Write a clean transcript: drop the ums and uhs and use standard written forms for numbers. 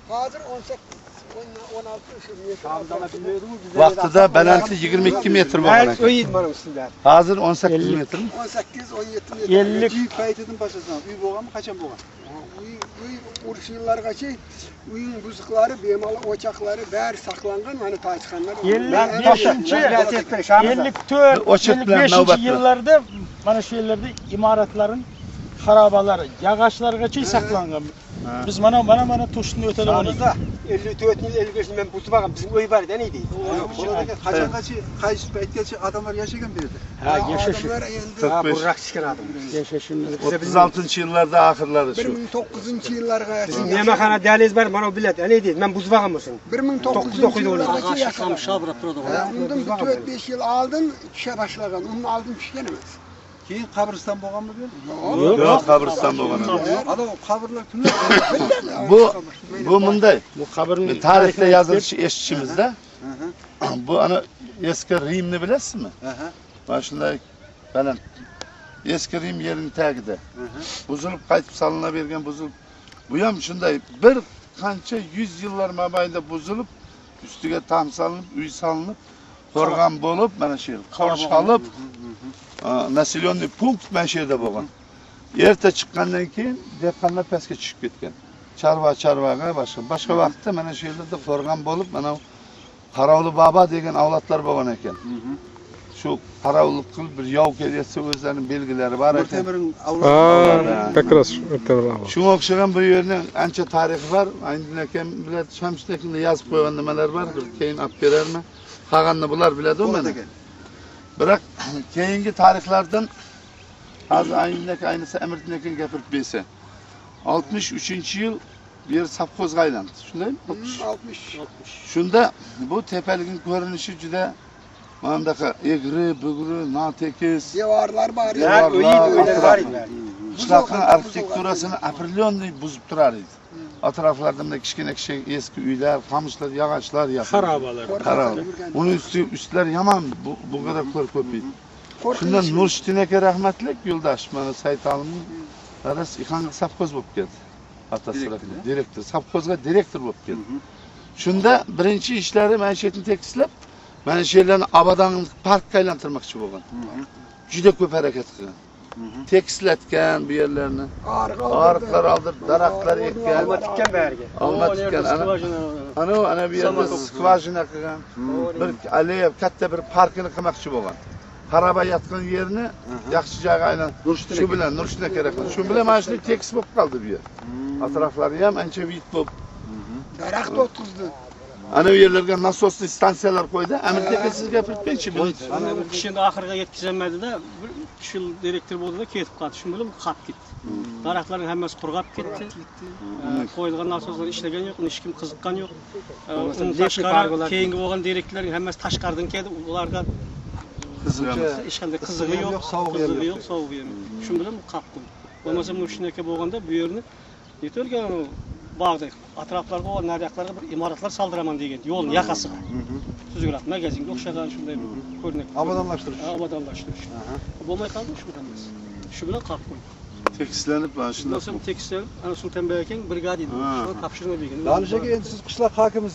Hazır 18, 16 şu Vaqtida balandlik 22 metr bo'lgan ekan. O'yin mana sizlar. Hozir 18 metr. 18, 17 metr. 50 Uy paytidan başlasam, uy bo'lganmi, qachon bo'lgan? Uy uruş yıllargacha uyun buzuqlari, bemalol o'choqlari bari saqlangan, mana taychiqanlar. 54-55 yillarda mana shu yerlarda imoratlarning xarobalari, yog'ochlarigacha saqlangan. Biz mana to'shni o'tada Şamızda 54 yıl, 55 yıl ben buzubağım, bizim uy var da neydi? Qachongacha, qaysi paytgacha adamlar yaşagan bu yerda? Ha, yashashib. Ha, buraq chiqqan adam. Yashashimiz 36-yillarda oxirlari shu. 1900-yillarga Mehmonxona dahliz bor, mana biladi. Neydi? Men buzubağım olsun. 1900-yillargacha yashagan. Undan 4-5 yil oldin tusha boshlagan. Undan oldin tushgan emas. Keyin qabriston bo'lganmi bu? Yo'q, qabriston bo'lgan. Ana qabrlar kimlar? Bu bunday. bu qabrning Tarixda yozilishi eshitishimizda. Bu ana eski Rimni bilasizmi? Mana shunday baland. Eski Rim yerining tagida. Buzilib qaytib salinavergan buzilib. Bu ham shunday bir qancha 100 yillar mobaynida buzilib, ustiga tam salinib, uy salinib, qo'rg'on bo'lib, mana shu yer qo'rg'onib, naselyenniy punkt mana shu yerda bo'lgan. Erta chiqqandan keyin dehqonlar pastga tushib ketgan. Chorvaga boshqa vaqtda mana shu yerlarda qo'rg'on bo'lib, mana Qarovli bobo degan avlodlar bo'lgan ekan. Shu qarovlik qilib bir yov kelsa o'zlarining belgilari bor ekan. Temirning Takros Temir. Shunga o'xshagan bu yerning ancha tarixi bor. Aydin akam biladi, Shamshid akam yozib qo'ygan nimalar bor, keyin olib berarman. Qolganini bular biladi mana. Biroq keyingi tarixlardan hozir Aydin aka aynisi Amirdin akam gapirib bersa, 63-yil yer savxozga aylandi. Shundaymi? 60. Shunda bu tepalikning ko'rinishi juda mandaqa egri, bugri, notekis. Devorlar bor. uylar bor edi. Qishloqning arxitekturasini aprelyonniy buzib turar edi. Atroflarida kichkina eski uylar, qamishlar, yog'ochlar xarobalar. Xarob. Uning ustlari yomon bu qadar ko'paydi. Shundan Nurshiddin aka rahmatlik yo'ldosh mana Saytolimning dadasi Ixangi savxoz bo'lib keldi. Otasi direktor, savxozga direktor bo'lib keldi. Shunda birinchi ishlari mana shu yerni tekislab, mana shu yerlarni obodonlik parkka aylantirmoqchi bo'lgan. Juda ko'p harakat qilgan. Tekislatgan bu yerlarni. Ariqlar oldirib, daraxtlar ekkan. Olma tikkan bariga. Olma tikkan. Ana bu yerda skvajina qilgan. Bir alev katta bir parkini qilmoqchi bo'lgan. Xaroba yotgan yerni yaxshi joyga aylantirib, shu bilan Nurshiddin kerak. Shu bilan mana shunday tekis bo'lib qoldi bu yer. Atroflari ham ancha vit bo'lib. Daraxt o'tqizdi. Ana bu yerlarga nasosli stansiyalar qo'ydi. Amirdagi siz gapirib-chi, birinchi. Ana bu kishini oxiriga yetkazolmadi-da, 3 yil direktor bo'ldi-da, ketib qoldi. Shu bilan qolib ketdi. Daraxtlarning hammasi qurg'ab ketdi. Qo'yilgan nasoslar ishlagan yo'q, hech kim qiziqqan yo'q. Undan tashqari keyingi bo'lgan direktorlarning hammasi tashqaridan keldi. Ularga hech qanday qizig'i yo'q, sovug'i yo'q. Shu bilan qolib qo'ydi. Bo'lmasa Nurshiddin aka bo'lganda bu yerni yetilgan bog'da atroflarga va naryoqlarga bir imoratlar soldiraman degan yo'lning yoqasiga. Tuzukroq magazinga o'xshagan shunday ko'rnak. Obodonlashtirish. Bo'lmay qoldi shu hammasi. Shu bilan qolib qo'ydi. Tekislanib mana shunday. Tekstil ana Sultonbek akang brigada edi. Shuni topshirma bergan. Danishaga endi siz qishloq hokimiz